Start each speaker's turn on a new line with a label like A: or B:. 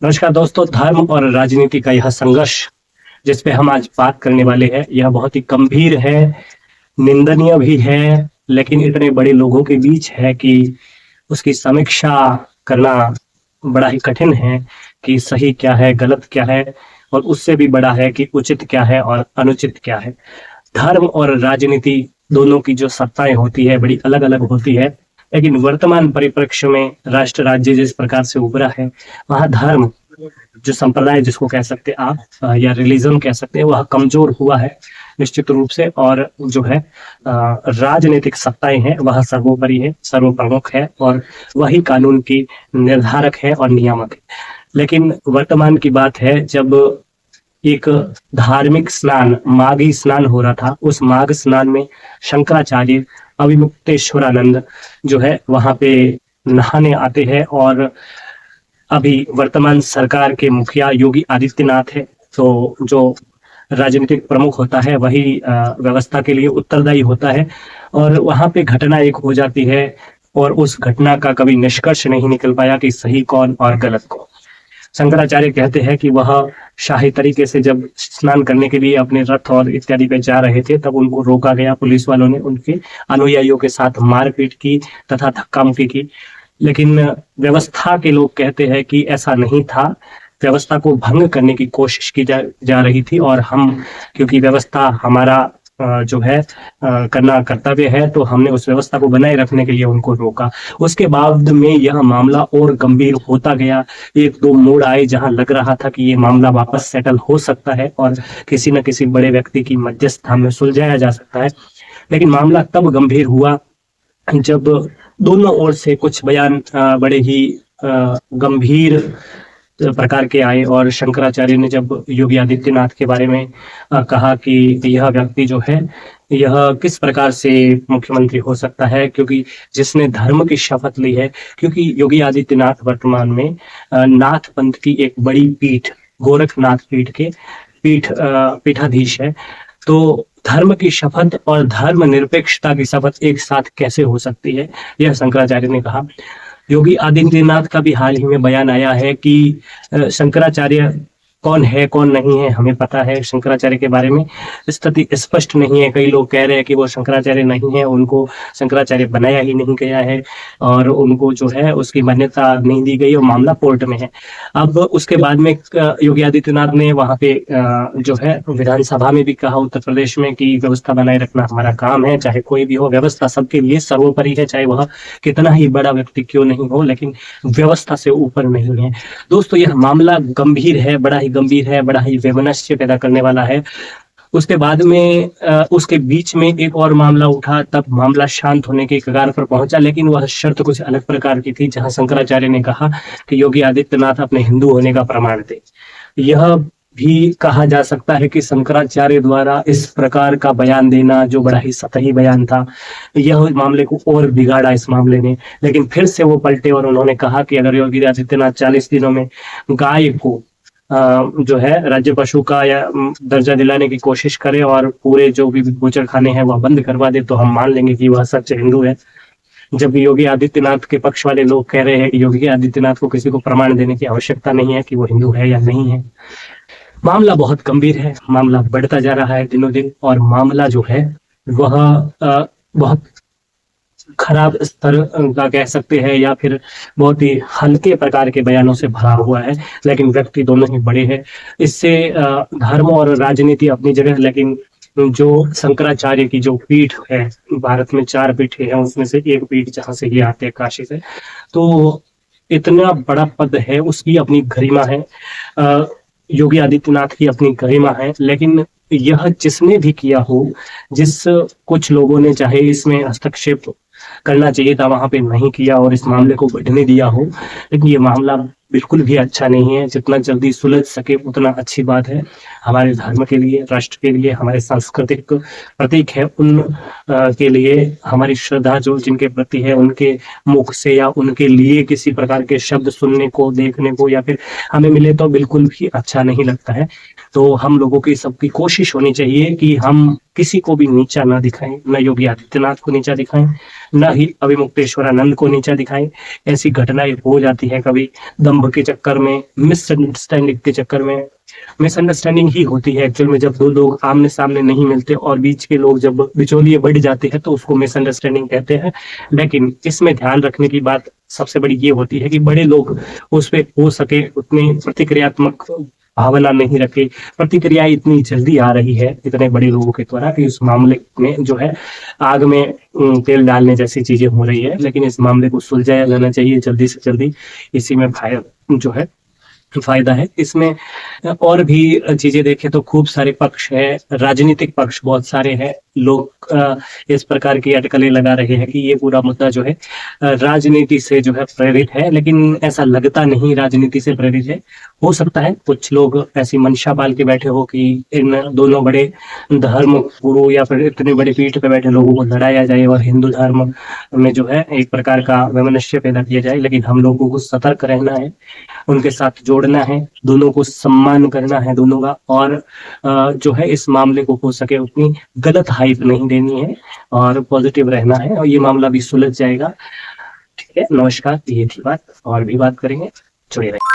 A: नमस्कार दोस्तों, धर्म और राजनीति का यह संघर्ष जिस पे हम आज बात करने वाले हैं, यह बहुत ही गंभीर है, निंदनीय भी है, लेकिन इतने बड़े लोगों के बीच है कि उसकी समीक्षा करना बड़ा ही कठिन है कि सही क्या है, गलत क्या है और उससे भी बड़ा है कि उचित क्या है और अनुचित क्या है। धर्म और राजनीति दोनों की जो सत्ताएं होती है बड़ी अलग-अलग होती है, लेकिन वर्तमान परिप्रेक्ष्य में राष्ट्र राज्य जिस प्रकार से उभरा है, वहाँ धर्म जो संप्रदाय जिसको कह सकते हैं आप या रिलीजन कह सकते हैं, वह कमजोर हुआ है निश्चित रूप से। और जो है राजनीतिक सत्ताएं हैं वह सर्वोपरि है, सर्वप्रमुख है और वही कानून की निर्धारक है और नियामक है। लेकिन वर्तमान की बात है जब एक धार्मिक स्नान माघी स्नान हो रहा था, उस माघ स्नान में शंकराचार्य अविमुक्तेश्वरानंद जो है वहां पे नहाने आते हैं और अभी वर्तमान सरकार के मुखिया योगी आदित्यनाथ है, तो जो राजनीतिक प्रमुख होता है वही व्यवस्था के लिए उत्तरदायी होता है। और वहां पे घटना एक हो जाती है और उस घटना का कभी निष्कर्ष नहीं निकल पाया कि सही कौन और गलत कौन। शंकराचार्य कहते हैं कि वह शाही तरीके से जब स्नान करने के लिए अपने रथ और इत्यादि पे जा रहे थे, तब उनको रोका गया। पुलिस वालों ने उनके अनुयायियों के साथ मारपीट की तथा धक्का मुक्की की, लेकिन व्यवस्था के लोग कहते हैं कि ऐसा नहीं था, व्यवस्था को भंग करने की कोशिश की जा रही थी और हम क्योंकि व्यवस्था हमारा जो है करना कर्तव्य है, तो हमने उस व्यवस्था को बनाए रखने के लिए उनको रोका। उसके बाद में यह मामला और गंभीर होता गया। एक दो मोड़ आए जहां लग रहा था कि ये मामला वापस सेटल हो सकता है और किसी न किसी बड़े व्यक्ति की मध्यस्थता में सुलझाया जा सकता है, लेकिन मामला तब गंभीर हुआ जब दोनों ओर से कुछ बयान बड़े ही गंभीर प्रकार के आए और शंकराचार्य ने जब योगी आदित्यनाथ के बारे में कहा कि यह व्यक्ति जो है यह किस प्रकार से मुख्यमंत्री हो सकता है, क्योंकि जिसने धर्म की शपथ ली है। क्योंकि योगी आदित्यनाथ वर्तमान में नाथ पंथ की एक बड़ी पीठ गोरखनाथ पीठ के पीठाधीश है, तो धर्म की शपथ और धर्म निरपेक्षता की शपथ एक साथ कैसे हो सकती है, यह शंकराचार्य ने कहा। योगी आदित्यनाथ का भी हाल ही में बयान आया है कि शंकराचार्य कौन है कौन नहीं है हमें पता है, शंकराचार्य के बारे में स्थिति स्पष्ट नहीं है। कई लोग कह रहे हैं कि वो शंकराचार्य नहीं है, उनको शंकराचार्य बनाया ही नहीं गया है और उनको जो है उसकी मान्यता नहीं दी गई और मामला कोर्ट में है। अब उसके बाद में योगी आदित्यनाथ ने वहां पे जो है विधानसभा में भी कहा उत्तर प्रदेश में कि व्यवस्था बनाए रखना हमारा काम है, चाहे कोई भी हो, व्यवस्था सबके लिए सर्वोपरि है, चाहे वह कितना ही बड़ा व्यक्ति क्यों नहीं हो, लेकिन व्यवस्था से ऊपर नहीं है। दोस्तों, यह मामला गंभीर है, बड़ा ही गंभीर है, बड़ा ही वैमनस्य पैदा करने वाला है। उसके बाद में उसके बीच में एक और मामला उठा, तब मामला शांत होने के कगार पर पहुंचा, लेकिन वह शर्त कुछ अलग प्रकार की थी, जहां शंकराचार्य ने कहा कि योगी आदित्यनाथ अपने हिंदू होने का प्रमाण दे। यह भी कहा जा सकता है कि शंकराचार्य द्वारा इस प्रकार का बयान देना जो बड़ा ही सतही बयान था, यह मामले को और बिगाड़ा इस मामले ने। लेकिन फिर से वो पलटे और उन्होंने कहा कि अगर योगी आदित्यनाथ 40 दिनों में गाय को जो है राज्य पशु का या दर्जा दिलाने की कोशिश करे और पूरे जो भी बूचड़ खाने हैं वह बंद करवा दे, तो हम मान लेंगे कि वह सच्चे हिंदू है। जब योगी आदित्यनाथ के पक्ष वाले लोग कह रहे हैं कि योगी आदित्यनाथ को किसी को प्रमाण देने की आवश्यकता नहीं है कि वो हिंदू है या नहीं है। मामला बहुत गंभीर है, मामला बढ़ता जा रहा है दिनों दिन और मामला जो है वह बहुत खराब स्तर का कह सकते हैं या फिर बहुत ही हल्के प्रकार के बयानों से भरा हुआ है, लेकिन व्यक्ति दोनों ही बड़े हैं। इससे धर्म और राजनीति अपनी जगह, लेकिन जो शंकराचार्य की जो पीठ है, भारत में 4 पीठें हैं, उसमें से एक पीठ जहां से ये आते हैं काशी से, तो इतना बड़ा पद है, उसकी अपनी गरिमा है, योगी आदित्यनाथ की अपनी गरिमा है। लेकिन यह जिसने भी किया हो, जिस कुछ लोगों ने चाहे इसमें हस्तक्षेप करना चाहिए था वहां पे नहीं किया और इस मामले को बढ़ने दिया हो, लेकिन ये मामला बिल्कुल भी अच्छा नहीं है। जितना जल्दी सुलझ सके उतना अच्छी बात है हमारे धर्म के लिए, राष्ट्र के लिए, हमारे सांस्कृतिक प्रतीक है उन के लिए। हमारी श्रद्धा जो जिनके प्रति है, उनके मुख से या उनके लिए किसी प्रकार के शब्द सुनने को, देखने को या फिर हमें मिले तो बिल्कुल भी अच्छा नहीं लगता है। तो हम लोगों की सबकी कोशिश होनी चाहिए कि हम किसी को भी नीचा ना दिखाएं, न योगी आदित्यनाथ को नीचा दिखाएं, न ही अभिमुक्तेश्वरानंद को नीचा दिखाएं। ऐसी घटनाएं हो जाती है कभी दंभ के चक्कर में, मिसअंडरस्टैंडिंग के चक्कर में। मिसअंडरस्टैंडिंग ही होती है एक्चुअल में जब दो लोग आमने सामने नहीं मिलते और बीच के लोग जब बिचौलिए बढ़ जाते हैं तो उसको मिसअंडरस्टैंडिंग कहते हैं। लेकिन इसमें ध्यान रखने की बात सबसे बड़ी ये होती है कि बड़े लोग उस पे हो सके उतनी प्रतिक्रियात्मक भावना नहीं रखे। प्रतिक्रिया इतनी जल्दी आ रही है इतने बड़े लोगों के द्वारा कि उस मामले में जो है आग में तेल डालने जैसी चीजें हो रही है। लेकिन इस मामले को सुलझाया जाना चाहिए जल्दी से जल्दी। इसी में जो है फायदा है इसमें। और भी चीजें देखें तो खूब सारे पक्ष है, राजनीतिक पक्ष बहुत सारे हैं। लोग इस प्रकार की अटकलें लगा रहे हैं कि ये पूरा मुद्दा जो है राजनीति से जो है प्रेरित है, लेकिन ऐसा लगता नहीं राजनीति से प्रेरित है। हो सकता है कुछ लोग ऐसी मंशा पाल के बैठे हो कि इन दोनों बड़े धर्म गुरु या फिर इतने बड़े पीठ पे बैठे लोगों को लड़ाया जाए और हिंदू धर्म में जो है एक प्रकार का वैमनस्य पैदा किया जाए। लेकिन हम लोगों को सतर्क रहना है, उनके साथ जोड़ना है, दोनों को सम्मान करना है दोनों का। और जो है इस मामले को हो सके उतनी गलत हाइप नहीं देनी है और पॉजिटिव रहना है और ये मामला भी सुलझ जाएगा। ठीक है, नमस्कार, ये थी बात, और भी बात करेंगे, जुड़े रहिए।